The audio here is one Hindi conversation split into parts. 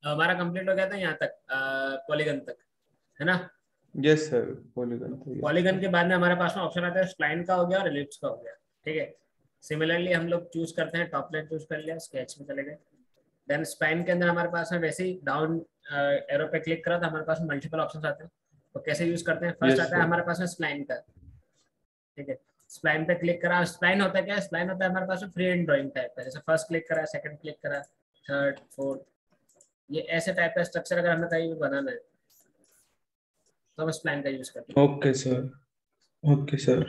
हमारा कंप्लीट हो गया था यहाँ तक, पॉलीगन तक, है ना। यस सर, पॉलीगन तो ये पॉलीगन था। के बाद में हमारे पास में ऑप्शन आता है स्प्लाइन का हो गया और एलिप्स का हो गया। ठीक है। सिमिलरली हम लोग चूज करते हैं, टॉप लाइन चूज कर लिया, स्केच में चले गए। देन स्प्लाइन के अंदर हमारे पास में वैसे ही डाउन एरो पे क्लिक करा तो हमारे पास में मल्टीपल ऑप्शन आते हैं। तो कैसे यूज करते हैं, फर्स्ट यस आता है सर। हमारे पास में स्प्लाइन का। ठीक है। स्प्लाइन पे क्लिक करा, स्प्लाइन होता है क्या, स्प्लाइन होता है हमारे पास में फ्री एंड ड्राइंग टाइप का, जैसे फर्स्ट क्लिक करा, सेकंड क्लिक करा, थर्ड, फोर्थ, ये ऐसे टाइप का स्ट्रक्चर अगर हमें कहीं भी बनाना है तो हम स्प्लाइन का यूज करते हैं। Okay sir. Okay sir.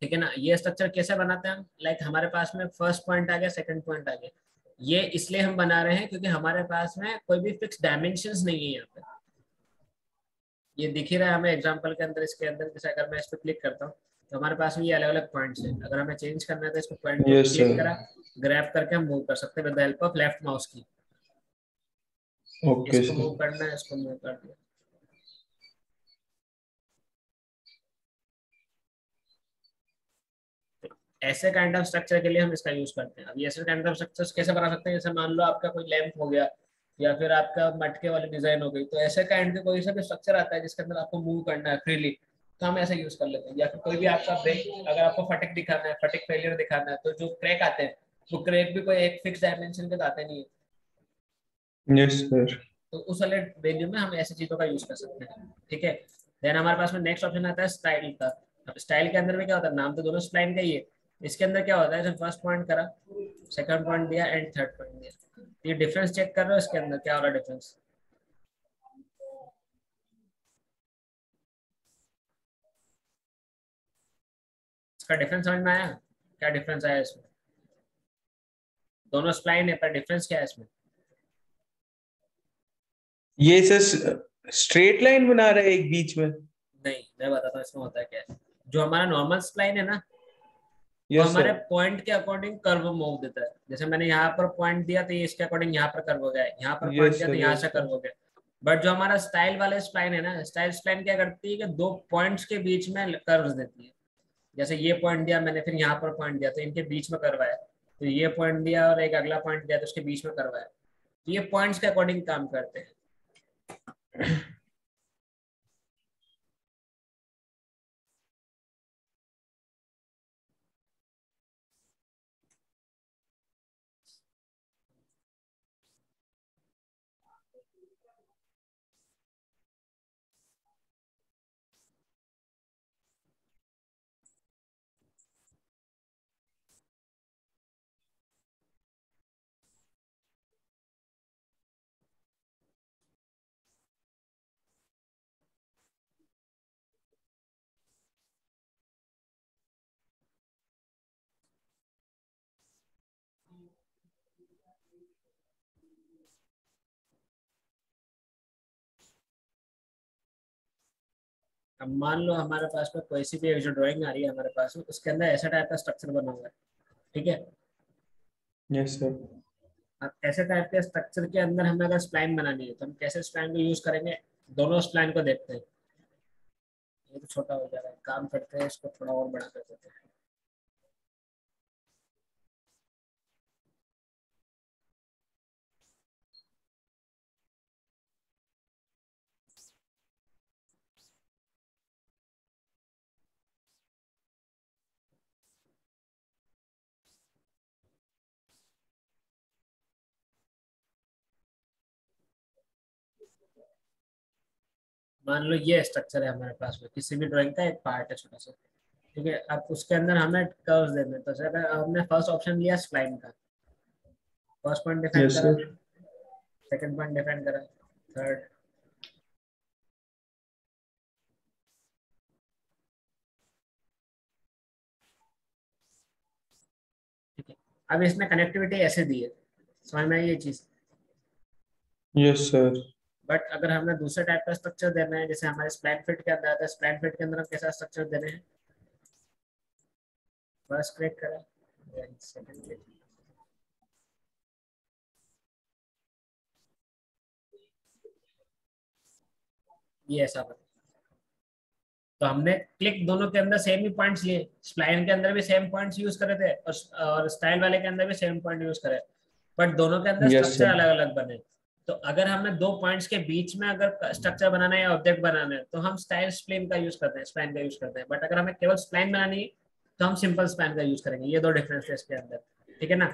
ठीक है ना। ये स्ट्रक्चर कैसे बनाते हैं हम, लाइक हमारे पास में फर्स्ट पॉइंट आ गया, सेकंड पॉइंट आ गया। ये इसलिए हम बना रहे हैं क्योंकि हमारे पास में कोई भी फिक्स डायमेंशंस नहीं है यहाँ पे। ये दिख ही रहा है हमें एग्जांपल के अंदर, इसके अंदर जैसे अगर मैं इस पर क्लिक करता हूँ तो हमारे पास में ये अलग अलग पॉइंट्स है। अगर हमें चेंज करना है तो इसको पॉइंट को यस क्लिक सर। करा, ग्रैब करके हम मूव कर सकते हैं with the help of left mouse की। ओके इसको सर। मूव करना है, इसको मूव कर दिया। ऐसे काइंड ऑफ स्ट्रक्चर के लिए हम इसका यूज करते हैं। अब ये ऐसे काइंड ऑफ स्ट्रक्चर्स कैसे बना सकते हैं, जैसे मान लो आपका कोई लैंप हो गया या फिर आपका मटके वाली डिजाइन हो गई, तो ऐसे काइंड के कोई सा भी स्ट्रक्चर आता है जिसके अंदर आपको मूव करना है फ्रीली, तो हम ऐसे यूज कर लेते हैं। या फिर कोई भी आपका ब्रेक, अगर आपको फटिक दिखाना है, फटिक फेलियर दिखाना है, तो जो क्रैक आते हैं वो क्रैक भी कोई एक फिक्स डायमेंशन के तो आते नहीं है। Yes sir. तो उस वाले वैल्यू में हम ऐसी चीजों का यूज कर सकते हैं। ठीक है। देन हमारे पास में नेक्स्ट ऑप्शन आता है स्टाइल का। अब स्टाइल के अंदर में क्या होता है, नाम तो दोनों स्प्लाइन का ही है। इसके अंदर क्या होता है, जब फर्स्ट पॉइंट करा, सेकंड पॉइंट दिया एंड थर्ड पॉइंट दिया, ये डिफरेंस चेक कर रहे हो इसके अंदर क्या हो रहा है डिफरेंस। इसका डिफरेंस समझ में आया, क्या डिफरेंस आया इसमें। दोनों स्प्लाइन है पर डिफरेंस क्या है इसमें। ये सर स्ट्रेट लाइन बना रहा है एक बीच में। नहीं, मैं बताता हूँ इसमें होता है क्या है। जो हमारा नॉर्मल स्प्लाइन है ना, वो यस हमारे सर। पॉइंट के अकॉर्डिंग कर्व मूव देता है। जैसे मैंने यहाँ पर पॉइंट दिया तो ये इसके अकॉर्डिंग यहाँ पर कर्व हो गया, यहाँ पर पॉइंट यस दिया तो सर। यहाँ यस से सर। कर्व हो गया। बट जो हमारा स्टाइल वाला स्प्लाइन है ना, स्टाइल स्प्लाइन क्या करती है कि दो पॉइंट्स के बीच में कर्व्स देती है। जैसे ये पॉइंट दिया मैंने, फिर यहाँ पर पॉइंट दिया तो इनके बीच में कर्व आया। तो ये पॉइंट दिया और एक अगला पॉइंट दिया तो उसके बीच में कर्व आया। तो ये पॉइंट्स के अकॉर्डिंग काम करते हैं। अब मान लो हमारे पास में कोई सी भी एक जो ड्राइंग आ रही है हमारे पास में, उसके अंदर ऐसा टाइप का स्ट्रक्चर बना हुआ है। ठीक है। Yes sir. अब ऐसे टाइप के स्ट्रक्चर के अंदर हमें अगर स्प्लाइन बनानी है तो हम कैसे स्प्लाइन को यूज करेंगे, दोनों स्प्लाइन को देखते हैं। ये तो छोटा हो जा रहा है, काम करते हैं इसको थोड़ा और बड़ा कर देते हैं। मान लो ये स्ट्रक्चर है हमारे पास में, किसी भी ड्राइंग का एक पार्ट है छोटा सा। ठीक है। अब उसके अंदर हमें कर्व्स देने हैं। तो अगर हमने फर्स्ट ऑप्शन लिया स्प्लाइन का, फर्स्ट पॉइंट डिफाइन यस करा, सर। सेकंड पॉइंट डिफाइन करा, थर्ड। ठीक है। अब इसमें कनेक्टिविटी ऐसे दी है, समझ में आई ये चीज। Yes sir. बट अगर हमें दूसरे टाइप का स्ट्रक्चर देना है, जैसे हमारे स्प्लाइन फिट के अंदर आता है, स्प्लाइन फिट के अंदर हम कैसा स्ट्रक्चर दे रहे हैं, फर्स्ट क्लिक करा, सेकंड क्लिक, ये ऐसा बना। तो हमने क्लिक दोनों के अंदर सेम ही पॉइंट्स लिए, स्प्लाइन के अंदर भी सेम पॉइंट्स यूज करे थे और स्टाइल वाले के अंदर भी सेम पॉइंट यूज करे, बट दोनों के अंदर यस स्ट्रक्चर सर। अलग अलग बने। तो अगर हमें दो पॉइंट्स के बीच में अगर स्ट्रक्चर बनाना है या ऑब्जेक्ट बनाना है तो हम स्टाइल स्प्लाइन का यूज करते हैं, स्प्लाइन का यूज करते हैं। बट अगर हमें केवल स्प्लाइन बनानी है तो हम सिंपल स्प्लाइन का यूज करेंगे। ये दो डिफरेंस है इसके अंदर, ठीक है ना।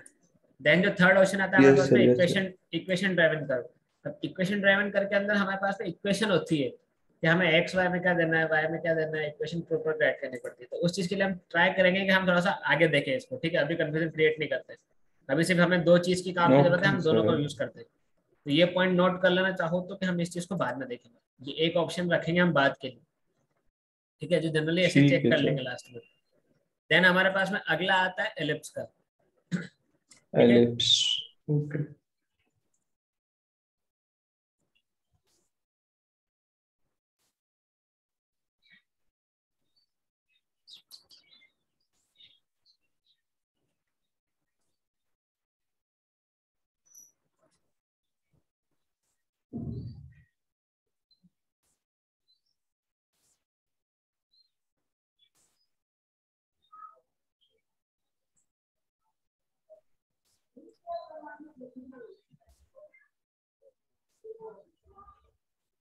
देन जो थर्ड ऑप्शन आता है हमारे यस पास में, sir, yes sir. Equation driven curve. अब इक्वेशन ड्राइवन कर्व के अंदर हमारे पास में इक्वेशन होती है कि हमें एक्स वाई में क्या देना है, वाई में क्या देना है, इक्वेशन प्रॉपर राइट करनी पड़ती है। तो उस चीज के लिए हम ट्राई करेंगे कि हम थोड़ा सा आगे देखें इसको, ठीक है। अभी कंफ्यूजन क्रिएट नहीं करते, अभी सिर्फ हमें दो चीज की काम की जरूरत है, ओके हम दोनों को सर। यूज करते हैं। तो ये पॉइंट नोट कर लेना चाहो तो कि हम इस चीज को बाद में देखेंगे, ये एक ऑप्शन रखेंगे हम बाद के लिए, ठीक है, जो जनरली ऐसे ठीक चेक है कर सर। लेंगे लास्ट में। देन हमारे पास में अगला आता है एलिप्स का, ठीक है। एलिप्स। ओके।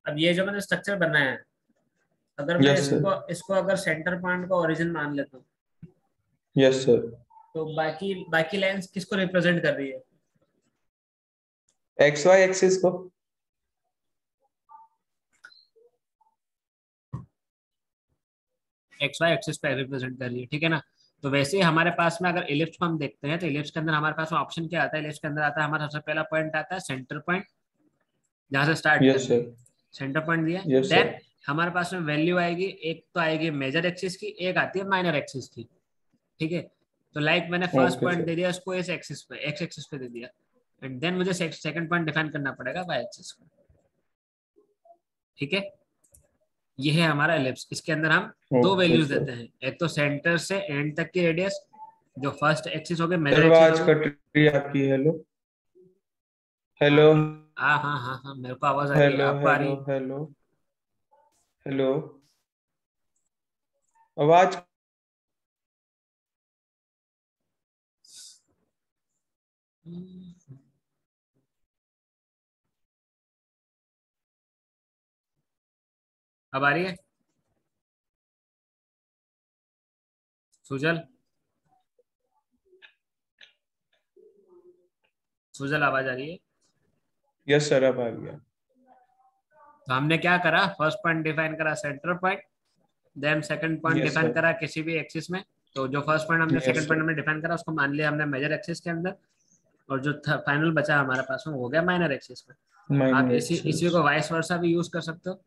अब ये जो मैंने स्ट्रक्चर बनाया है, अगर मैं यस सर। इसको इसको अगर सेंटर पॉइंट का ओरिजिन मान लेता हूँ, यस सर। तो बाकी बाकी लाइंस किसको रिप्रेजेंट कर रही है? एक्स वाई एक्सिस को। एक्स वाई एक्सिस पे रिप्रेजेंट कर रही है, ठीक है ना। तो वैसे ही हमारे पास में अगर इलिप्स को हम देखते हैं तो इलिप्स के अंदर हमारे पास ऑप्शन क्या आता है? इलिप्स के अंदर आता है हमारा सबसे पहला पॉइंट आता है सेंटर पॉइंट, जहां से स्टार्ट यस करना है। सर। सेंटर पॉइंट दिया, यस सर। देन हमारे पास में वैल्यू आएगी, एक तो आएगी मेजर एक्सिस की, एक आती है माइनर एक्सिस की, ठीक है। तो लाइक मैंने फर्स्ट ओके पॉइंट सर। दे दिया इसको इस एक्सिस पे, एक्स एक्सिस पे दे दिया, एंड देन मुझे सेकंड पॉइंट डिफाइन करना पड़ेगा वाई एक्सिस पे, ठीक है। ये है हमारा एलिप्स। इसके अंदर हम दो ओके वैल्यूज सर। देते हैं, एक तो सेंटर से एंड तक की रेडियस, जो फर्स्ट एक्सिस हो गई, मेजर सर एक्सिस आवाज हो गई। कट रही है आपकी। हेलो। हाँ हेलो। हाँ हाँ हाँ हाँ, मेरे को आवाज आ रही है, हेलो आपको आ रही हेलो है? हेलो। हेलो। आवाज। अब आ रही है सुजल? सुजल आवाज आ रही है? यस सर, अब आ गया। तो हमने क्या करा, फर्स्ट पॉइंट डिफाइन करा centre point, then second point yes define sir. करा किसी भी एक्सिस में। तो जो फर्स्ट पॉइंट हमने यस सेकंड पॉइंट सर। में डिफाइन करा उसको मान लिया हमने मेजर एक्सिस के अंदर, और जो फाइनल बचा हमारे पास में वो हो गया माइनर एक्सिस में। आप माइनर इसी इसी एक्सिस। को वाइस वर्सा भी यूज कर सकते हो।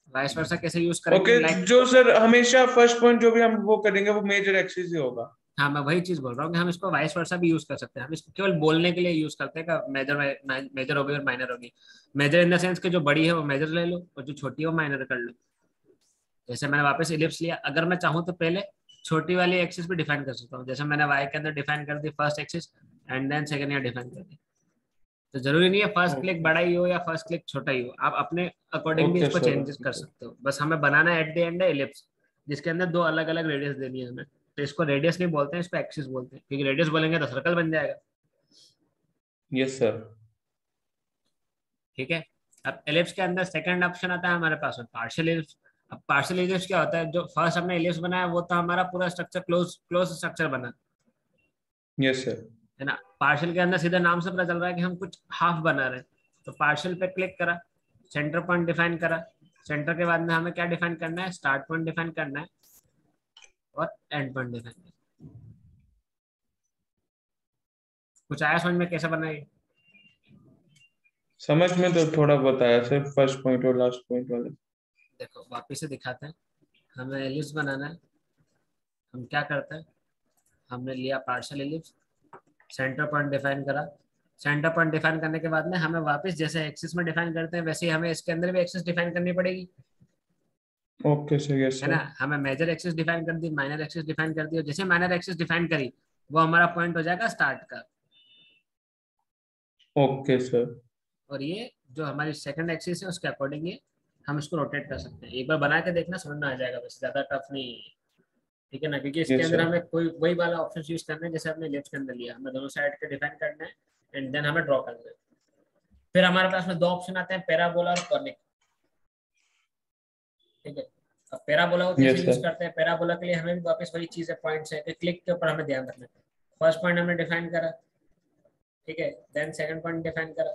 वाइस वर्सा कैसे यूज करेंगे, ओके। लाइक जो सर हमेशा फर्स्ट पॉइंट जो भी हम वो करेंगे वो मेजर एक्सिस ही होगा। हाँ, मैं वही चीज बोल रहा हूँ कि हम इसको वाइस वर्सा भी यूज कर सकते हैं। हम इसको केवल बोलने के लिए यूज करते हैं कि मेजर मेजर होगी और माइनर होगी। मेजर इन द सेंस कि जो बड़ी है वो मेजर ले लो और जो छोटी है वो माइनर कर लो। जैसे मैंने वापस इलिप्स लिया, अगर मैं चाहूँ तो पहले छोटी वाली एक्सिस भी डिफाइन कर सकता हूँ, जैसे मैंने वाई के अंदर डिफाइन कर दी first axis, and then second year define कर दी। तो जरूरी नहीं है फर्स्ट क्लिक ओके। बड़ा ही हो या फर्स्ट क्लिक छोटा ही हो, आप अपने अकॉर्डिंग भी ओके इसको सर। चेंजेस ओके कर सर। सकते हो। बस हमें बनाना है एट द एंड है इलिप्स, जिसके अंदर दो अलग अलग रेडियस देनी है हमें। तो इसको रेडियस नहीं बोलते हैं, इसको एक्सिस बोलते हैं, क्योंकि रेडियस बोलेंगे तो सर्कल बन जाएगा, यस सर। ठीक है। अब एलिप्स के अंदर सेकंड ऑप्शन आता है हमारे पास में पार्शियल एलिप्स। अब पार्शियल एलिप्स क्या होता है, जो फर्स्ट हमने एलिप्स बनाया वो तो हमारा पूरा स्ट्रक्चर क्लोज क्लोज स्ट्रक्चर बना, यस सर। है ना। पार्शियल के अंदर सीधे नाम से पता चल रहा है कि हम कुछ हाफ बना रहे हैं। तो पार्शियल पे क्लिक करा, सेंटर पॉइंट डिफाइन करा, सेंटर के बाद में हमें क्या डिफाइन करना है, स्टार्ट पॉइंट डिफाइन करना है और एंड पॉइंट डिफाइन करना है। कुछ आया समझ में कैसे बनाएगी? समझ में तो थोड़ा बताया सर, फर्स्ट पॉइंट और लास्ट पॉइंट वाले। देखो वापिस से दिखाते हैं। हमें एलिप्स बनाना है, हम क्या करते हैं, हमने लिया partial ellipse, centre point define करा। सेंटर पॉइंट डिफाइन करने के बाद में हमें वापस जैसे एक्सिस में डिफाइन करते हैं वैसे ही हमें इसके अंदर भी एक्सिस डिफाइन करनी पड़ेगी, ओके सर। यस है ना। सर। हमें मेजर एक्सिस डिफाइन कर दी, माइनर एक्सिस डिफाइन कर दी, और जैसे माइनर एक्सिस डिफाइन करी वो हमारा पॉइंट हो जाएगा स्टार्ट का। Okay sir. और ये जो हमारी सेकंड एक्सिस है उसके अकॉर्डिंग ये हम इसको रोटेट कर सकते हैं। एक बार बना के देखना, समझ में आ जाएगा, बस ज्यादा टफ नहीं है, ठीक है ना। क्योंकि इसके यस अंदर सर। हमें कोई वही वाला ऑप्शन यूज करना है जैसे हमने लेफ्ट के अंदर लिया, हमें दोनों साइड के डिफाइन करना है एंड देन हमें ड्रॉ करना है। फिर हमारे पास में दो ऑप्शन आते हैं, पैराबोला और कॉनिक। ठीक है, अब पैराबोला को कैसे यस यूज सर। करते हैं? पैराबोला के लिए हमें भी वापस वही चीज है, पॉइंट्स है कि क्लिक के ऊपर हमें ध्यान रखना है। फर्स्ट पॉइंट हमने डिफाइन करा, ठीक है, देन सेकंड पॉइंट डिफाइन करा।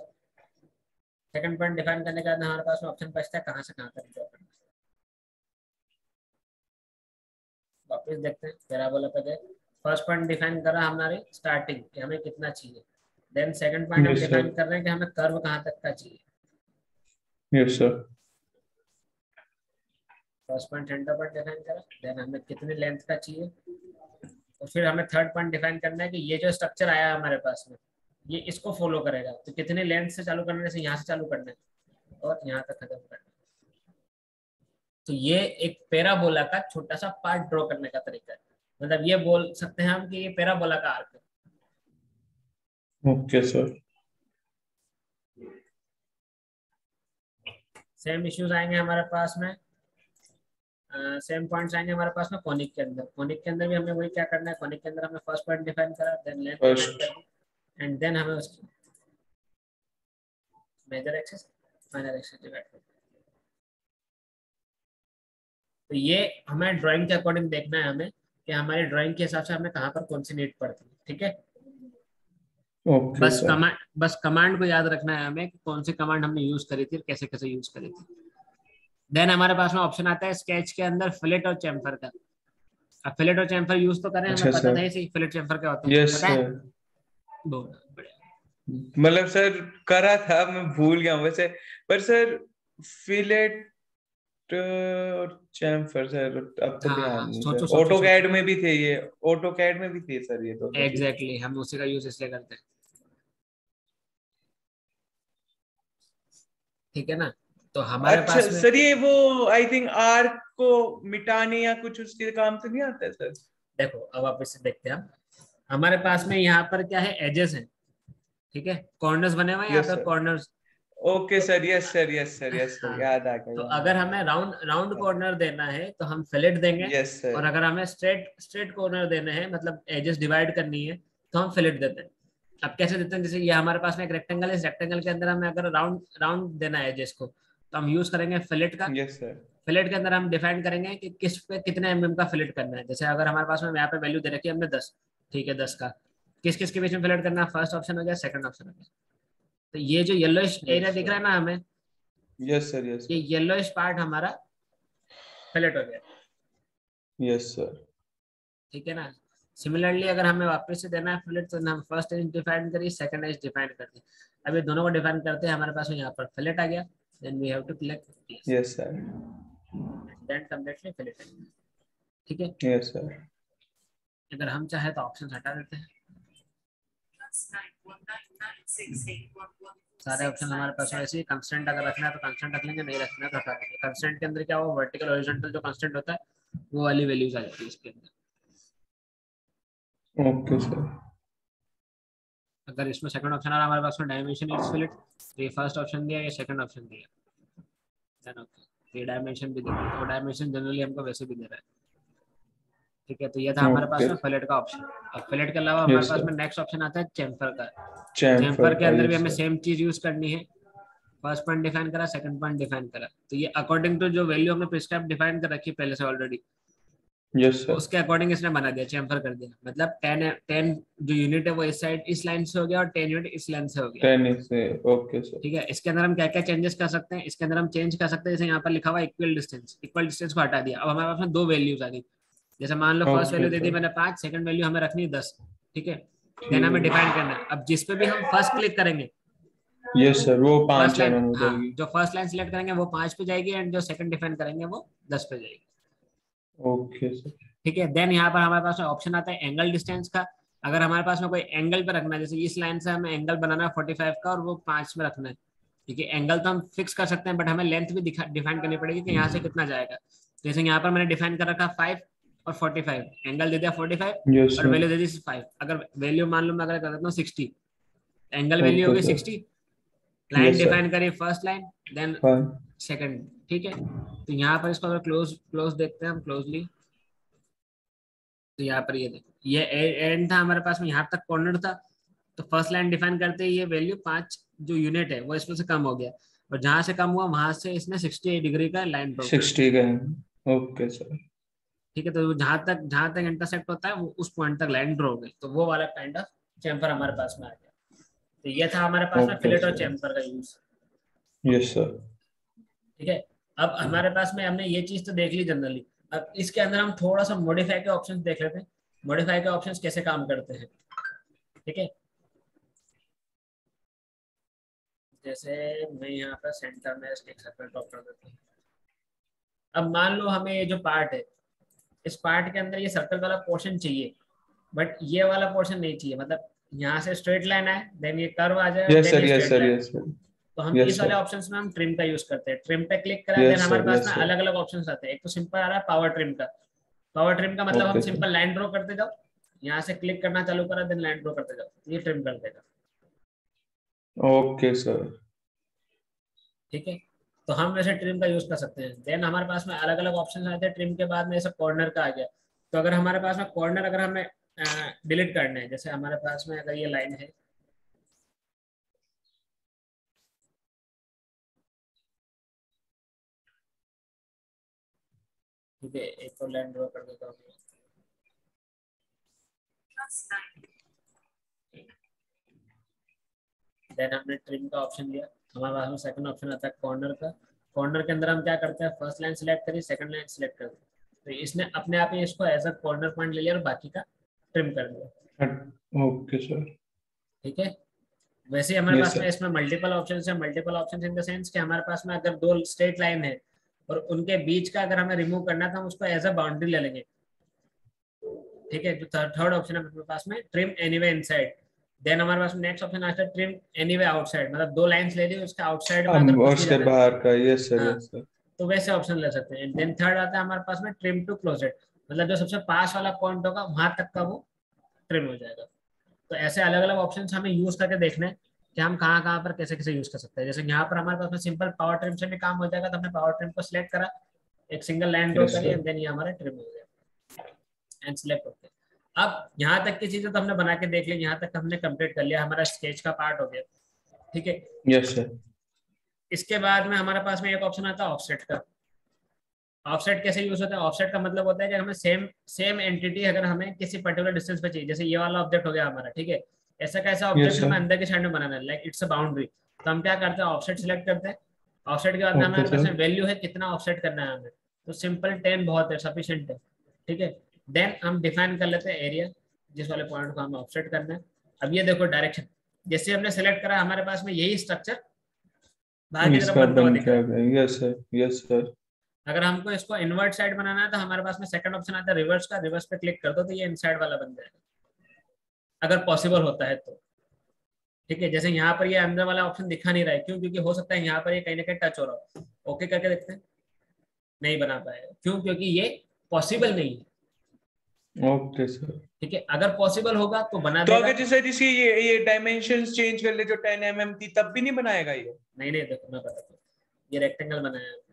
सेकंड पॉइंट डिफाइन करने के बाद हमारे पास में ऑप्शन बचता है कहाँ से कहाँ तक ड्रॉ करना है। वापस देखते हैं, पैराबोला पे गए, फर्स्ट पॉइंट डिफाइन करा हमारी स्टार्टिंग कि हमें कितना चाहिए। देन सेकंड पॉइंट हम यस सर। डिफाइन कर रहे हैं कि हमें कर्व कहाँ तक का चाहिए। Yes sir. First point centre point define करा, देन हमें कितनी लेंथ का चाहिए, और फिर हमें थर्ड पॉइंट डिफाइन करना है कि ये जो स्ट्रक्चर आया हमारे पास में ये इसको फॉलो करेगा, तो कितने लेंथ से चालू करने से यहाँ से चालू करना है और यहाँ तक खत्म करना है। तो ये एक पैराबोला का छोटा सा पार्ट ड्रॉ करने का तरीका है, मतलब ये बोल सकते हैं हम कि ये पैराबोला का आर्क है। Okay sir. सेम इश्यूज आएंगे हमारे पास में, सेम पॉइंट्स आएंगे हमारे पास में कॉनिक के अंदर। कॉनिक के अंदर भी हमें वही क्या करना है, कॉनिक के अंदर हमें फर्स्ट पॉइंट डिफाइन करा, देन लेंथ डिफाइन फर्स्ट। कर दी, एंड देन हमें उसकी major axis minor axis divide कर। तो ये हमें ड्राइंग के अकॉर्डिंग देखना है हमें कि हमारी ड्राइंग के हिसाब से हमें कहाँ पर कौन सी नीड पड़ती है। ठीक है, ओके सर। बस कमांड को याद रखना है हमें कि कौन सी कमांड हमने यूज करी थी और कैसे कैसे यूज करी थी। देन हमारे पास में ऑप्शन आता है स्केच के अंदर फिलेट और चैम्फर का। अब फिलेट और चैम्फर यूज तो करें, हमें अच्छा पता सर। था ही सही फिलेट चैम्फर क्या होता है, यस पता है? सर। बहुत बढ़िया। मतलब सर करा था, मैं भूल गया हूँ वैसे। पर सर फिलेट और चैम्फर सर अब तो हाँ ध्यान हाँ, नहीं सोचो सर। सोचो ऑटो सोचो। कैड में भी थे ये। ऑटो कैड में भी थे सर ये दोनों चीज। एग्जैक्टली हम उसी का यूज इसलिए करते हैं। ठीक है ना, तो हमारे अच्छा पास में सर, ये वो आई थिंक आर्क को मिटाने या कुछ उसके काम से नहीं आता है सर? देखो, अब आप इसे देखते हैं हम। हमारे पास में यहाँ पर क्या है, एजेस हैं, ठीक है, कॉर्नर्स बने हुए हैं यहाँ यस पे, सर। कॉर्नर्स। ओके तो sir. Yes sir, yes sir, yes sir, हाँ, याद आ गया, तो याद आ अगर हमें राउंड राउंड गया। कॉर्नर देना है तो हम फिलेट देंगे, यस और सर। अगर हमें स्ट्रेट स्ट्रेट कॉर्नर देना है, मतलब एजेस डिवाइड करनी है, तो हम फिलेट देते हैं। अब कैसे देते हैं, जैसे ये हमारे पास में एक रेक्टेंगल है, इस रेक्टेंगल के अंदर हमें अगर राउंड राउंड देना है एजेस को, तो हम यूज करेंगे फिलेट का। Yes sir. फिलेट के अंदर हम डिफाइन करेंगे कि किस पे कितने एमएम का फिलेट करना है। जैसे अगर हमारे पास में यहाँ पे वैल्यू दे रखी है हमने 10, ठीक है, 10 का किस किस के बीच में फिलेट करना है, फर्स्ट ऑप्शन हो गया, सेकंड ऑप्शन हो गया। तो ये जो येलोइश एरिया यस दिख रहा सर। है ना हमें, यस सर। यस ये सर। येलोइश पार्ट हमारा फिलेट हो गया। Yes sir. ठीक है ना, सिमिलरली अगर हमें वापस से देना है फिलेट, तो हम फर्स्ट एज डिफाइन करिए, सेकंड एज डिफाइन कर दी। अब ये दोनों को डिफाइन करते हैं, हमारे पास में यहाँ पर फिलेट आ गया, then we have to click yes, yes sir. Then completely fillet. ठीक है, यस सर। अगर हम चाहे तो ऑप्शन हटा देते हैं, सारे ऑप्शन हमारे पास वैसे ही। कंस्टेंट अगर रखना है तो कंस्टेंट रख लेंगे, नहीं रखना है तो हटा देंगे। कंस्टेंट के अंदर क्या हो, वर्टिकल हॉरिजॉन्टल जो कंस्टेंट होता है वो वाली वैल्यूज आ जाती है इसके अंदर। Okay sir. अगर इसमें सेकंड ऑप्शन आ रहा है हमारे पास में डायमेंशन इज फिलेट, तो ये फर्स्ट ऑप्शन दिया, ये सेकंड ऑप्शन दिया, देन ओके, ये डायमेंशन भी दिया, तो डायमेंशन जनरली हमको वैसे भी दे रहा है। ठीक है, तो ये था हमारे पास ओके। में फिलेट का ऑप्शन। अब फिलेट के अलावा हमारे यस पास सर। में नेक्स्ट ऑप्शन आता है चैम्फर का। चैम्फर चैम्फर के का। अंदर भी यस हमें सर। सेम चीज यूज करनी है। फर्स्ट पॉइंट डिफाइन करा, सेकंड पॉइंट डिफाइन करा, तो ये अकॉर्डिंग टू जो वैल्यू हमने प्रिस्क्राइब डिफाइन कर रखी है पहले से ऑलरेडी, यस सर। उसके अकॉर्डिंग इसने बना दिया, चैम्फर कर दिया। मतलब 10 जो यूनिट है वो इस साइड इस लाइन से हो गया, और 10 यूनिट इस लाइन से हो गया। टेनिस से। Okay sir. ठीक है, इसके अंदर हम क्या क्या चेंजेस कर सकते हैं, इसके अंदर हम चेंज कर सकते हैं, जैसे यहाँ पर लिखा हुआ इक्वल डिस्टेंस, इक्वल डिस्टेंस को हटा दिया। अब हमारे पास में दो वैल्यूज आ गई, जैसे मान लो फर्स्ट ओके वैल्यू दे दी सर। मैंने 5, सेकंड वैल्यू हमें रखनी है 10। ठीक है, देन हमें ठीक। डिफाइन करना है। अब जिस पे भी हम फर्स्ट क्लिक करेंगे, यस सर, वो फर्स्ट 5 लाइन, mm हो हाँ, जाएगी। जो फर्स्ट लाइन सिलेक्ट करेंगे वो 5 पे जाएगी, एंड जो सेकंड डिफाइन करेंगे वो 10 पे जाएगी। Okay sir. ठीक है, देन यहाँ पर हमारे पास ऑप्शन आता है एंगल डिस्टेंस का। अगर हमारे पास में कोई एंगल पे रखना है, जैसे इस लाइन से हमें एंगल बनाना है 45 का, और वो 5 में रखना है। ठीक है, एंगल तो हम फिक्स कर सकते हैं, बट हमें लेंथ भी डिफाइन करनी पड़ेगी कि यहाँ से कितना जाएगा। जैसे यहाँ पर मैंने डिफाइन कर रखा 5 और 45, एंगल दे दिया 45 यस और सर। वैल्यू दे दी 5। अगर वैल्यू मान लो मैं अगर कर देता हूँ 60, एंगल वैल्यू ओके होगी sir. 60, line yes sir. Define करिए फर्स्ट लाइन, देन हाँ। सेकंड। ठीक है, तो यहाँ पर इसको अगर क्लोज क्लोज देखते हैं हम क्लोजली, तो यहाँ पर ये देखो, ये एंड था हमारे पास में, यहाँ तक कॉर्नर था, तो फर्स्ट लाइन डिफाइन करते ही ये वैल्यू 5 जो यूनिट है वो इसमें से कम हो गया, और जहां से कम हुआ वहां से इसने 68 डिग्री का लाइन ड्रॉ कर दिया। 60 का है, ओके सर। ठीक है, तो जहां तक इंटरसेक्ट होता है वो उस पॉइंट तक लाइन ड्रॉ हो गई, तो वो वाला काइंड ऑफ चैम्फर हमारे पास में आ गया। तो ये था हमारे पास में ओके फिलेट और सर। चैम्फर का यूज। Yes sir. ठीक है, अब हमारे पास में हमने ये चीज तो देख ली जनरली। अब इसके अंदर हम थोड़ा सा मॉडिफाई के ऑप्शंस देख लेते हैं, मॉडिफाई के ऑप्शंस कैसे काम करते हैं। ठीक है, जैसे मैं यहाँ पर सेंटर में स्टिक सर्कल ड्रॉप कर देता हूँ। अब मान लो हमें ये जो पार्ट है, इस पार्ट के अंदर ये सर्कल वाला पोर्शन चाहिए, बट ये वाला पोर्शन नहीं चाहिए। मतलब यहाँ से स्ट्रेट लाइन आए, देन ये कर्व आ जाए, यस देन सर, ये yes straight sir, line. Yes sir, तो हम यस इस वाले सर, ऑप्शंस में हम ट्रिम का यूज करते हैं। ट्रिम पे क्लिक करा, देन यस हमारे सर, पास यस में सर। अलग अलग ऑप्शंस आते हैं। एक तो सिंपल आ रहा है पावर ट्रिम का। पावर ट्रिम का मतलब हम okay sir. Simple line draw करते जाओ, यहाँ से क्लिक करना चालू करा, देन लाइन ड्रॉ करते जाओ, ये ट्रिम कर देगा। Okay sir. ठीक है, तो हम वैसे ट्रिम का यूज कर सकते हैं। देन हमारे पास में अलग अलग ऑप्शन आते हैं ट्रिम के बाद में, जैसे कॉर्नर का आ गया। तो अगर हमारे पास में कॉर्नर अगर हमें डिलीट करना है, जैसे हमारे पास में अगर ये लाइन है, ठीक है, एक और लाइन ड्रॉ कर देता हूँ। देन हमने ट्रिम का ऑप्शन लिया, हमारे पास में सेकंड ऑप्शन आता है कॉर्नर का। कॉर्नर के अंदर हम क्या करते हैं, फर्स्ट लाइन सिलेक्ट करी, सेकंड लाइन सिलेक्ट कर दी, तो इसने अपने आप ही इसको एज अ कॉर्नर पॉइंट ले लिया और बाकी का ट्रिम कर दिया। Okay sir. ठीक है, वैसे ही हमारे यस पास में सर। इसमें मल्टीपल ऑप्शन है। Multiple option in the sense कि हमारे पास में अगर दो स्ट्रेट लाइन है और उनके बीच का अगर हमें रिमूव करना था, हम उसको एज अ बाउंड्री ले लेंगे। ठीक है, जो थर्ड ऑप्शन है हमारे पास में ट्रिम एनीवे इनसाइड। देन हमारे पास नेक्स्ट ऑप्शन आता है ट्रिम एनीवे आउटसाइड, मतलब दो लाइंस ले ली, उसके आउटसाइड में अगर अब कुछ भी उसके जाना है। बाहर का, यस सर, हाँ, यस सर। तो वैसे ऑप्शन ले सकते हैं। देन थर्ड आता है हमारे पास में ट्रिम टू क्लोजेट, मतलब जो सबसे पास वाला पॉइंट होगा वहां तक का वो ट्रिम हो जाएगा। तो ऐसे अलग अलग ऑप्शन हमें यूज करके देखना है कि हम कहाँ कहाँ पर कैसे कैसे यूज कर सकते हैं। जैसे यहाँ पर हमारे पास में सिंपल पावर ट्रिम से भी काम हो जाएगा, तो हमने पावर ट्रिम को सिलेक्ट करा, एक सिंगल लाइन ड्रॉ यस करी, सर। एंड देन ये हमारा ट्रिम हो गया एंड सिलेक्ट होते हैं। अब यहाँ तक की चीजें तो हमने बना के देख ली, यहाँ तक हमने कंप्लीट कर लिया, हमारा स्केच का पार्ट हो गया। ठीक है, यस सर। इसके बाद में हमारे पास में एक ऑप्शन आता है ऑफसेट का। ऑफसेट कैसे यूज होता है, ऑफसेट का मतलब होता है कि हमें सेम सेम एंटिटी अगर हमें किसी पर्टिकुलर डिस्टेंस पे चाहिए, जैसे ये वाला ऑब्जेक्ट हो गया हमारा। ठीक है, ऐसा कैसा यस ऑब्जेक्ट हमें सर। अंदर की साइड में बनाना है, लाइक इट्स अ बाउंड्री। तो हम क्या करते हैं, ऑफसेट सिलेक्ट करते हैं। ऑफसेट के बाद में ओके हमारे पास सर। में वैल्यू है कितना ऑफसेट करना है हमें, तो सिंपल 10 बहुत है, सफिशियंट है। ठीक है, देन हम डिफाइन कर लेते हैं एरिया, जिस वाले पॉइंट को हमें ऑफसेट करना है। अब ये देखो डायरेक्शन, जैसे हमने सेलेक्ट करा हमारे पास में यही स्ट्रक्चर बाहर की तरफ इसका बनता हुआ बन दिख के रहा आ है। गया, यस सर, यस सर। अगर हमको इसको इनवर्ट साइड बनाना है तो हमारे पास में सेकंड ऑप्शन आता है रिवर्स का, रिवर्स पे क्लिक कर दो तो ये इनसाइड वाला बन जाएगा, अगर पॉसिबल होता है तो। ठीक है, जैसे यहाँ पर ये अंदर वाला ऑप्शन दिखा नहीं रहा है, क्यों? क्योंकि हो सकता है यहाँ पर ये कहीं ना कहीं टच हो रहा हो। ओके करके देखते हैं, नहीं बना पाएगा, क्यों? क्योंकि ये पॉसिबल नहीं है। Okay sir. ठीक है, अगर पॉसिबल होगा तो बना तो देगा। अगर जैसे इसकी ये डायमेंशंस चेंज कर ले, जो 10 mm थी, तब भी नहीं बनाएगा ये? नहीं नहीं, देखो मैं बताता हूँ, ये रेक्टेंगल बनाया है हमने।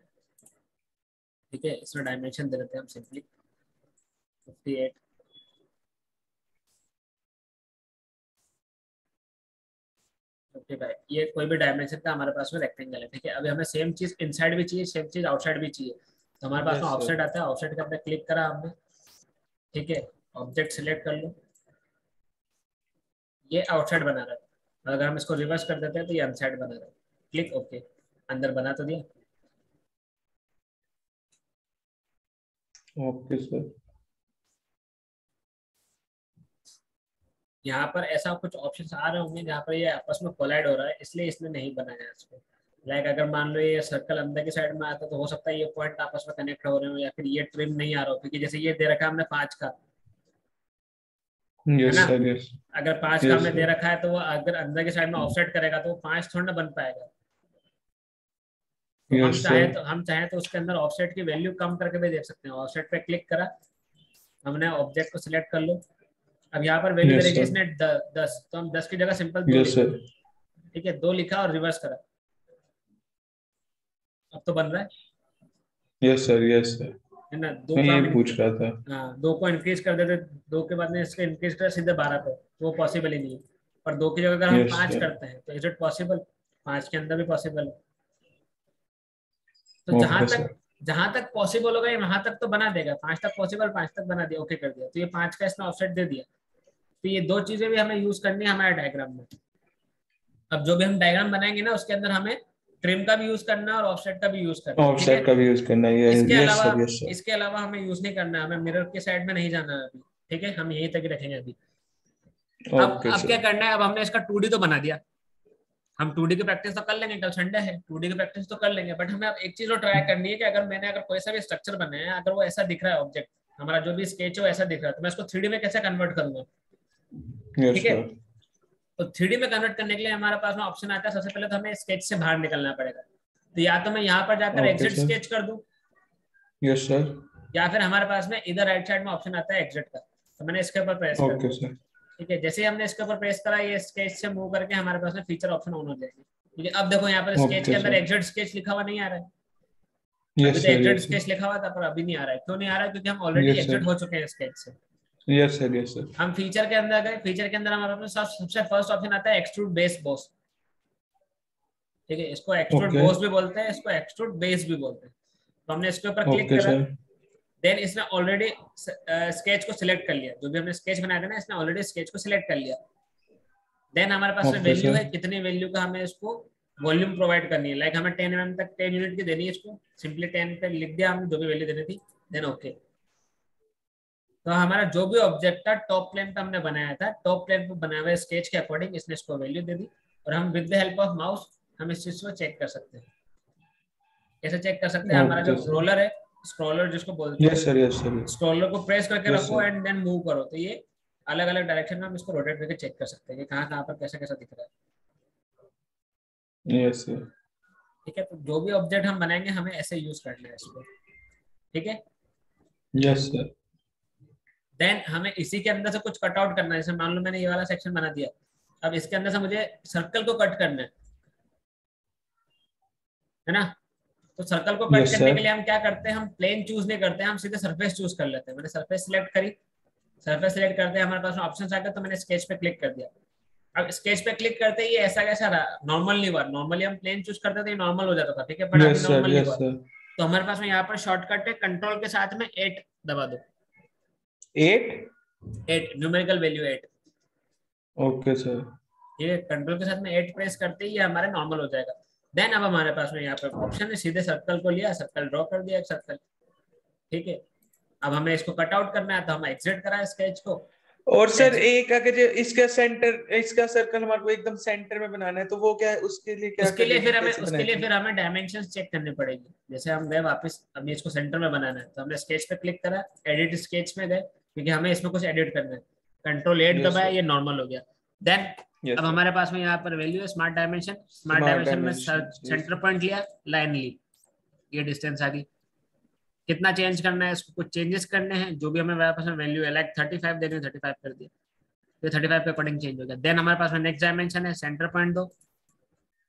ठीक है, इसमें डायमेंशन दे देते हैं हम सिंपली 58। 55, ये कोई भी डायमेंशन का हमारे पास में रेक्टेंगल है। ठीक है, अभी हमें सेम चीज इनसाइड भी चाहिए, सेम चीज आउटसाइड भी चाहिए। तो हमारे पास में यस सर। ऑफसेट आता है, ऑफसेट के अंदर क्लिक करा हमने। ठीक है, ऑब्जेक्ट सिलेक्ट कर लो, ये आउटसाइड बना रहा है। अगर हम इसको रिवर्स कर देते हैं तो ये अनसाइड बना रहा है। क्लिक ओके, अंदर बना तो दिया। Okay sir. यहाँ पर ऐसा कुछ ऑप्शंस आ रहे होंगे जहाँ पर ये आपस में कोलाइड हो रहा है, इसलिए इसने नहीं बनाया है इसको। लाइक अगर मान लो ये सर्कल अंदर की साइड में आता तो हो सकता है ये पॉइंट आपस में कनेक्ट हो रहे हो, या फिर ये ट्रिम नहीं आ रहा हो, क्योंकि जैसे ये दे रखा है हमने 5 का, है यस ना? Sir, yes. अगर 5 का यस हमने दे सर। रखा है तो वो अगर अंदर की साइड में ऑफसेट करेगा तो वो 5 थोड़ा ना बन पाएगा। तो यस सर। हम चाहे तो उसके अंदर ऑफसेट की वैल्यू कम करके भी देख सकते हैं। ऑफसेट पे क्लिक करा, हमने ऑब्जेक्ट को सिलेक्ट कर लो। अब यहाँ पर वैल्यू दे यस रखी है सर। इसने 10, तो हम 10 की जगह सिंपल 2 यस लिख सर। देते हैं। ठीक है, 2 लिखा और रिवर्स करा, अब तो बन रहा यस सर। Yes sir. है ना? दो मैं को ये हम पूछ रहा था। हाँ, 2 को इंक्रीज कर देते, 2 के बाद में इसको इंक्रीज कर सीधे 12 पे, तो वो पॉसिबल ही नहीं है। पर 2 की जगह अगर हम यस 5 सर। करते हैं तो इज इट पॉसिबल? 5 के अंदर भी पॉसिबल है। तो ओके सर। जहां तक पॉसिबल होगा ये वहां तक तो बना देगा। 5 तक पॉसिबल, 5 तक बना दिया, ओके कर दिया, तो ये 5 का इसमें ऑफसेट दे दिया। तो ये 2 चीजें भी हमें यूज करनी है हमारे डायग्राम में। अब जो भी हम डायग्राम बनाएंगे ना उसके अंदर हमें ट्रिम का भी यूज करना है और ऑफसेट का भी यूज करना है, ठीक है। ऑफसेट का भी यूज करना है, इसके यस अलावा सर, यस सर। इसके अलावा हमें यूज नहीं करना है, हमें मिरर के साइड में नहीं जाना है अभी, ठीक है, हम यहीं तक ही रखेंगे अभी। ओके अब क्या सर। करना है, अब हमने इसका 2D तो बना दिया। हम 2D की प्रैक्टिस तो कर लेंगे, कल संडे है, 2D की प्रैक्टिस तो कर लेंगे, बट हमें अब एक चीज और ट्राई करनी है कि अगर कोई सा भी स्ट्रक्चर बनाया है, अगर वो ऐसा दिख रहा है ऑब्जेक्ट, हमारा जो भी स्केच है वो ऐसा दिख रहा है, तो मैं इसको 3D में कैसे कन्वर्ट करूंगा, यस ठीक है। सर। तो 3D में कन्वर्ट करने के लिए हमारे पास में ऑप्शन आता है, सबसे पहले तो हमें स्केच से बाहर निकलना पड़ेगा। तो या तो मैं यहाँ पर जाकर ओके एग्जिट सर। स्केच कर दूं, यस सर। या फिर हमारे पास में इधर राइट साइड में ऑप्शन आता है एग्जिट का, तो मैंने इसके ऊपर प्रेस कर ओके दिया। सर। ठीक है, जैसे ही हमने इसके ऊपर प्रेस करा, ये स्केच से मूव करके हमारे पास में फीचर ऑप्शन ऑन हो जाएगी। ठीक है, अब देखो यहाँ पर स्केच के ओके अंदर सर। एग्जिट स्केच लिखा हुआ नहीं आ रहा है। अभी यस तो sir, exit yes sir. Sketch लिखा हुआ था पर अभी नहीं आ रहा है। क्यों नहीं आ रहा है? क्योंकि हम ऑलरेडी यस एग्जिट सर। हो चुके हैं स्केच से। Yes sir, yes sir. हम फीचर के अंदर गए, फीचर के अंदर हमारे पास सबसे फर्स्ट ऑप्शन आता है एक्सट्रूड बेस बॉस। ठीक है, इसको एक्सट्रूड ओके। बॉस भी बोलते हैं, इसको एक्सट्रूड बेस भी बोलते हैं। तो हमने इसके ऊपर क्लिक ओके करा, सर। देन इसने ऑलरेडी स्केच को सिलेक्ट कर लिया। जो भी हमने स्केच बनाया था ना, इसने ऑलरेडी स्केच को सिलेक्ट कर लिया। देन हमारे पास में ओके वैल्यू सर। है, कितनी वैल्यू का हमें इसको वॉल्यूम प्रोवाइड करनी है। लाइक हमें 10 mm तक 10 यूनिट की देनी है इसको, सिंपली 10 पे लिख दिया हमने जो भी वैल्यू देनी थी, देन ओके। तो हमारा जो भी ऑब्जेक्ट था टॉप प्लेन पे हमने बनाया था, टॉप प्लेन पे बनाए हुए स्केच के अकॉर्डिंग इसने इसको वैल्यू दे दी। और हम with the help of mouse हम इस चीज को चेक कर सकते हैं। कैसे चेक कर सकते हैं? हमारा जो ओके सर। रोलर है, स्क्रॉलर जिसको बोलते हैं, yes sir, yes sir. Scroller को प्रेस करके यस रखो सर। एंड देन मूव करो, तो ये अलग अलग डायरेक्शन में हम इसको रोटेट करके चेक कर सकते हैं कि कहाँ कहाँ पर कैसा कैसा दिख रहा है। Yes sir. ठीक है, तो जो भी ऑब्जेक्ट हम बनाएंगे हमें ऐसे यूज करना है इसको, ठीक है। Yes sir. देन हमें इसी के अंदर से कुछ कट आउट करना है। जैसे मान लो मैंने ये वाला सेक्शन बना दिया, अब इसके अंदर से मुझे सर्कल को कट करना है ना। तो सर्कल को कट यस करने के सर। लिए हम क्या करते हैं, हम प्लेन चूज नहीं करते, हम सीधे सरफेस चूज कर लेते हैं। मैंने सरफेस सिलेक्ट करी, सरफेस सिलेक्ट करते हैं हमारे पास ऑप्शन आ गया, तो मैंने स्केच पे क्लिक कर दिया। अब स्केच पे क्लिक करते ही ये ऐसा कैसा रहा, नॉर्मल नहीं हुआ। नॉर्मली हम प्लेन चूज करते थे नॉर्मल हो जाता था, ठीक है, बट अभी यस सर। नॉर्मल नहीं यस हुआ। सर। तो हमारे पास में यहाँ पर शॉर्टकट है, कंट्रोल के साथ में 8 दबा दो। 8। 8 न्यूमेरिकल वैल्यू 8। Okay sir. ये कंट्रोल के साथ में 8 प्रेस करते ही ये हमारे नॉर्मल हो जाएगा। देन अब हमारे पास में यहाँ पे ऑप्शन है, सीधे सर्कल को लिया, सर्कल ड्रॉ कर दिया एक सर्कल, ठीक है। अब हमें इसको कट आउट करना है, तो हम एग्जिट करा स्केच को। और सर एग्जिट, एक अगर इसका सर्कल हमारे को एकदम सेंटर में बनाना है तो वो क्या है, उसके लिए क्या करेगी, कैसे उसके लिए बनाएगी? फिर हमें डायमेंशन चेक करनी पड़ेगी। जैसे हम गए वापस, अभी इसको सेंटर में बनाना है, तो हमने स्केच पे क्लिक करा, एडिट स्केच में गए, क्योंकि हमें इसमें कुछ एडिट करना है। कंट्रोल 8 यस दबाया, सर। ये नॉर्मल हो गया। देन अब यस सर। हमारे पास में यहाँ पर वैल्यू है smart dimension. Smart smart dimension में डायमेंशन। यस। सेंटर पॉइंट लिया, लाइन ली, ये डिस्टेंस आ गई। कितना चेंज करना है इसको, कुछ चेंजेस करने हैं, जो भी हमें वापस में वैल्यू है, लाइक 35 देनी है, 35 कर दिया, तो 35 के अकॉर्डिंग चेंज हो गया। देन हमारे पास में नेक्स्ट डायमेंशन है, सेंटर पॉइंट दो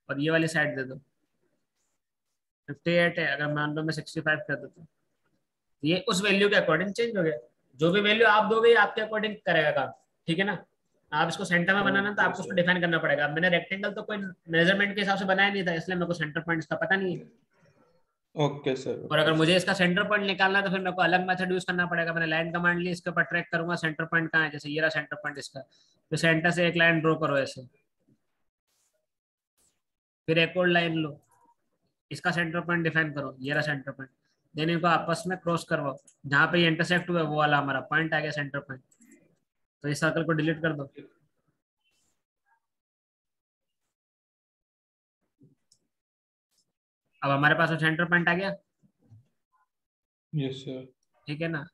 और ये वाली साइड दे दो। 58 है, अगर मान लो मैं 65 कर देता हूँ, ये उस वैल्यू के अकॉर्डिंग चेंज हो गया। जो भी वैल्यू आप दोगे आपके अकॉर्डिंग करेगा काम, ठीक है ना। आप इसको सेंटर में बनाना तो ओके आपको उसको सर। डिफाइन करना पड़ेगा। अब मैंने रेक्टेंगल तो कोई मेजरमेंट के हिसाब से बनाया नहीं था, इसलिए मेरे को सेंटर पॉइंट इसका पता नहीं है। Okay sir. और ओके अगर मुझे सर। इसका सेंटर पॉइंट निकालना है तो फिर मेरे को अलग मेथड यूज करना पड़ेगा। मैंने लाइन कमांड ली, इसके ऊपर ट्रैक करूंगा सेंटर पॉइंट कहाँ है, जैसे ये रहा सेंटर पॉइंट इसका, तो सेंटर से एक लाइन ड्रॉ करो ऐसे, फिर एक और लाइन लो, इसका सेंटर पॉइंट डिफाइन करो, ये रहा सेंटर पॉइंट। देन इनको आपस में क्रॉस करवाओ, जहां पे ये इंटरसेक्ट हुआ वो वाला हमारा पॉइंट आ गया, सेंटर पॉइंट। तो इस सर्कल को डिलीट कर दो। अब हमारे पास वो सेंटर पॉइंट आ गया, यस सर। ठीक है ना।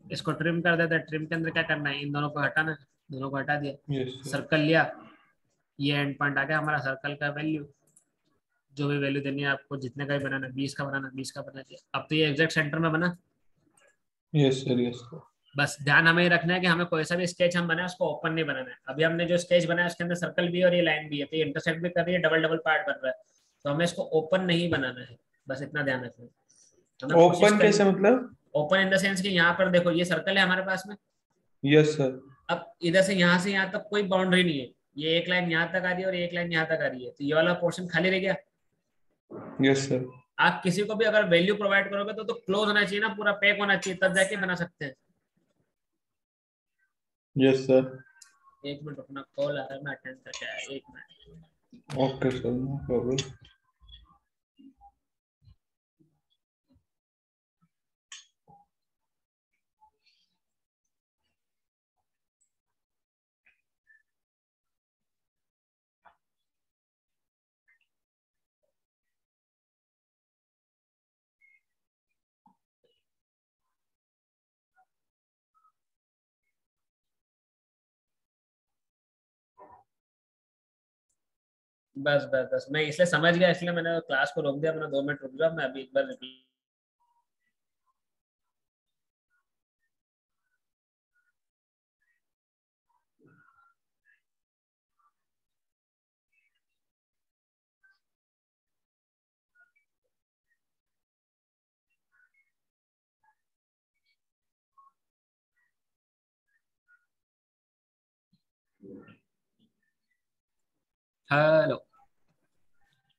इसको ट्रिम कर देते हैं। ट्रिम के अंदर क्या करना है, इन दोनों को हटाना है, दोनों को हटा दिया, यस सर। सर्कल लिया, ये एंड पॉइंट आ गया हमारा। सर्कल का वैल्यू, जो भी वैल्यू देनी है आपको, जितने का भी बनाना है, 20 का बनाना, 20 का बना दिया। अब तो ये एग्जैक्ट सेंटर में बना। Yes sir. Yes sir. बस ध्यान हमें ये रखना है कि हमें कोई सा भी स्केच हम बनाए उसको ओपन नहीं बनाना है। अभी हमने जो स्केच बनाया उसके अंदर सर्कल भी है और ये लाइन भी है, तो ये इंटरसेक्ट भी कर रही है, डबल डबल पार्ट बन रहा है, तो हमें इसको ओपन नहीं बनाना है। बस इतना ध्यान रखना है। हमें कोशिश ओपन करनी, कैसे मतलब? ओपन इन द सेंस कि यहाँ पर देखो ये सर्कल है हमारे पास में। Yes sir. अब इधर से यहाँ तक कोई बाउंड्री नहीं है, ये एक लाइन यहाँ तक आ रही है और एक लाइन यहाँ तक आ रही है, तो ये वाला पोर्शन खाली रह गया। Yes sir. आप किसी को भी अगर वैल्यू प्रोवाइड करोगे तो क्लोज होना चाहिए ना, पूरा पैक होना चाहिए, तब जाके बना सकते हैं। Yes sir. एक मिनट अपना कॉल आ रहा है, मैं अटेंड करके आया, एक minute. Okay sir, no problem. बस बस बस, मैं इसलिए समझ गया, इसलिए मैंने क्लास को रोक दिया, अपना 2 मिनट रुक जाओ, मैं अभी एक बार रिपीट। हेलो।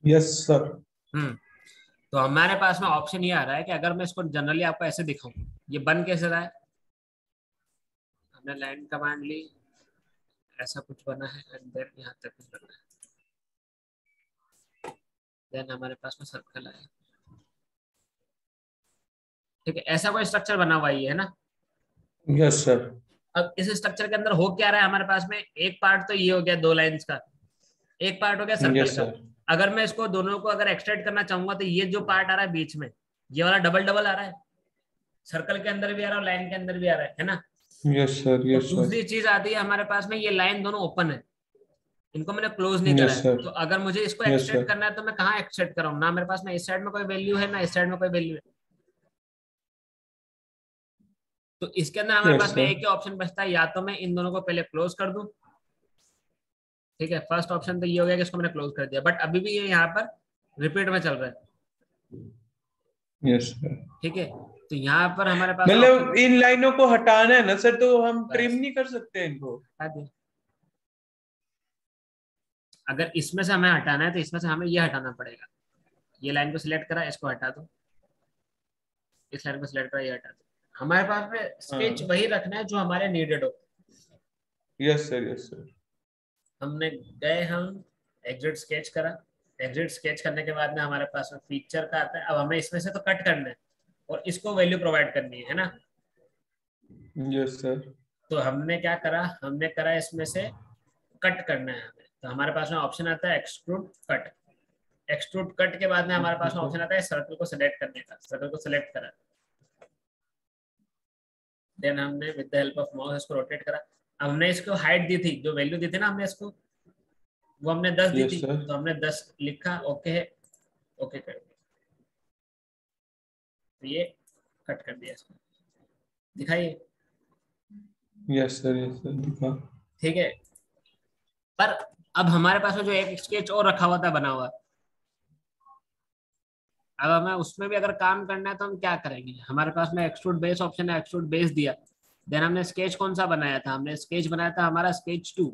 Yes sir. तो हमारे पास में ऑप्शन ये आ रहा है कि अगर मैं इसको जनरली आपको ऐसे दिखाऊं, ये बन कैसे रहा है। हमने लाइन कमांड ली, ऐसा कुछ बना है, एंड देन यहाँ तक कुछ बना है, देन हमारे पास में सर्कल आया। ठीक है, ऐसा कोई स्ट्रक्चर बना हुआ ही है ना। Yes sir. अब इस स्ट्रक्चर के अंदर हो क्या रहा है हमारे पास में, एक पार्ट तो ये हो गया 2 लाइंस का, एक पार्ट हो गया सर्कल यस का। सर। अगर मैं इसको दोनों को अगर एक्सटेंड करना चाहूंगा तो ये जो पार्ट आ रहा है बीच में, ये वाला डबल डबल आ रहा है, सर्कल के अंदर भी आ रहा है और लाइन के अंदर भी आ रहा है ना। Yes sir. तो यस सर। दूसरी चीज आती है हमारे पास में, ये लाइन दोनों ओपन है, इनको मैंने क्लोज नहीं करा यस है, सर। तो अगर मुझे इसको यस एक्सटेंड सर। करना है तो मैं कहाँ एक्सटेंड कराऊं, ना मेरे पास में इस साइड में कोई वैल्यू है ना इस साइड में कोई वैल्यू है। तो इसके अंदर हमारे यस पास में सर। एक ही ऑप्शन बचता है, या तो मैं इन दोनों को पहले क्लोज कर दूं। ठीक है, फर्स्ट ऑप्शन तो ये हो गया कि इसको मैंने क्लोज कर दिया, बट अभी भी ये यहाँ पर रिपीट में चल रहा है। Yes sir. ठीक है, तो यहाँ पर हमारे पास में ऑप्शन, मतलब इन लाइनों को हटाना है ना सर, तो हम ट्रिम बस नहीं कर सकते इनको? हटा दिया। अगर इसमें से हमें हटाना है तो इसमें से हमें ये हटाना पड़ेगा, ये लाइन को सिलेक्ट करा, इसको हटा दो, इस लाइन को सिलेक्ट करा, ये हटा दो। हमारे पास में स्केच हाँ। वही रखना है जो हमारे नीडेड हो। Yes sir. Yes sir. हमने गए, हम एग्जिट स्केच करा, एग्जिट स्केच करने के बाद में हमारे पास में फीचर का आता है। अब हमें इसमें से तो कट करना है और इसको वैल्यू प्रोवाइड करनी है ना। Yes sir. तो हमने क्या करा, हमने करा इसमें से कट करना है हमें, तो हमारे पास में ऑप्शन आता है एक्सट्रूड कट। एक्सट्रूड कट के बाद में हमारे ओके पास में सर। ऑप्शन आता है सर्कल को सिलेक्ट करने का, सर्कल को सिलेक्ट करा, देन हमने with the help of mouse इसको रोटेट करा। अब हमने इसको हाइट दी थी, जो वैल्यू दी थी ना हमने इसको, वो हमने 10 दी यस थी, सर। तो हमने 10 लिखा, ओके है, ओके कर दिया, तो ये कट कर दिया इसको, दिखाइए। Yes sir. यस सर, दिखा। ठीक है, पर अब हमारे पास में जो एक स्केच और रखा हुआ था बना हुआ, अब हमें उसमें भी अगर काम करना है तो हम क्या करेंगे। हमारे पास में एक्सट्रूड बेस ऑप्शन है, एक्सट्रूड बेस दिया, देन हमने स्केच कौन सा बनाया था, हमने स्केच बनाया था हमारा स्केच 2।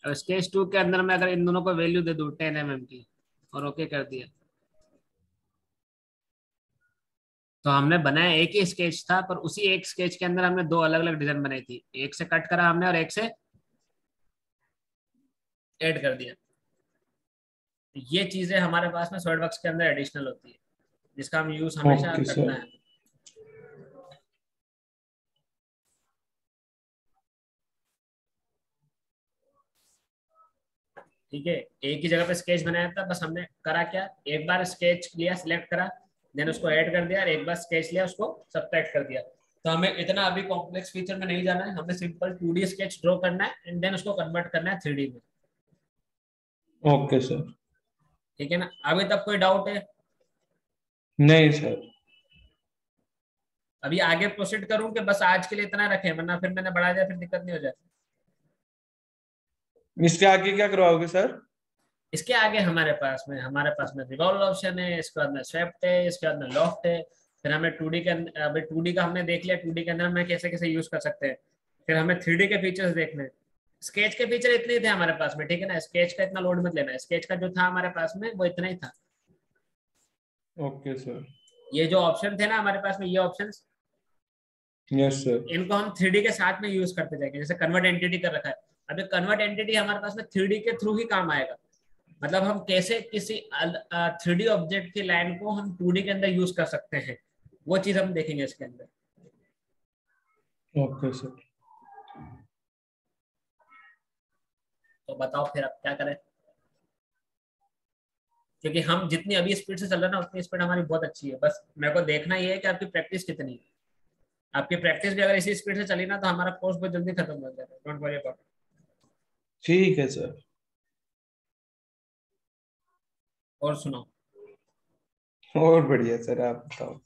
अब स्केच 2 के अंदर मैं अगर इन दोनों को वैल्यू दे दूं 10 mm की और ओके कर दिया, तो हमने बनाया एक ही स्केच था, पर उसी एक स्केच के अंदर हमने दो अलग अलग डिजाइन बनाई थी, एक से कट करा हमने और एक से ऐड कर दिया। ये चीजें हमारे पास में सॉलिडवर्क्स के अंदर एडिशनल होती है, जिसका हम यूज हमेशा ओके करना सर। है। ठीक है, एक ही जगह पे स्केच बनाया था, बस हमने करा क्या, एक बार स्केच लिया, सिलेक्ट करा, देन उसको ऐड कर दिया, और एक बार स्केच लिया उसको सब्ट्रैक्ट कर दिया। तो हमें इतना अभी कॉम्प्लेक्स फीचर में नहीं जाना है, हमें सिंपल 2D स्केच ड्रॉ करना है एंड देन उसको कन्वर्ट करना है 3D में। Okay sir. ठीक है ना, अभी तक कोई डाउट है? नहीं सर। अभी आगे प्रोसीड करूं कि बस आज के लिए इतना रखें, वरना फिर मैंने बढ़ा दिया फिर दिक्कत नहीं हो जाए। इसके आगे क्या करवाओगे सर? इसके आगे हमारे पास में रिवॉल्व ऑप्शन है, इसके बाद में स्वेप्ट है, इसके बाद में लॉफ्ट है। फिर हमें 2D के अंदर, अभी 2D का हमने देख लिया, 2D के अंदर हमें कैसे कैसे यूज कर सकते हैं। फिर हमें 3D के फीचर्स देखने हैं। स्केच के फीचर इतने ही थे हमारे पास में, ठीक है ना, स्केच का इतना लोड मत लेना, स्केच का जो था हमारे पास में वो इतना ही था। Okay sir. ये जो ऑप्शन थे ना हमारे पास में, ये ऑप्शंस, यस सर। इनको हम 3D के साथ में यूज करते जाएंगे। जैसे कन्वर्ट एंटिटी कर रखा है, अभी कन्वर्ट एंटिटी हमारे पास में 3D के थ्रू ही काम आएगा। मतलब हम कैसे किसी 3D ऑब्जेक्ट की लाइन को हम 2D के अंदर यूज कर सकते हैं, वो चीज हम देखेंगे इसके अंदर। Okay sir. तो बताओ फिर अब क्या करें, क्योंकि हम जितनी अभी स्पीड से चल रहे हैं ना, उतनी स्पीड हमारी बहुत अच्छी है। बस मेरे को देखना ये है कि आपकी प्रैक्टिस कितनी है। आपकी प्रैक्टिस भी अगर इसी स्पीड से चली ना, तो हमारा कोर्स बहुत जल्दी खत्म हो जाएगा। Don't worry about. ठीक है सर। और सुनाओ। और बढ़िया सर, आप बताओ।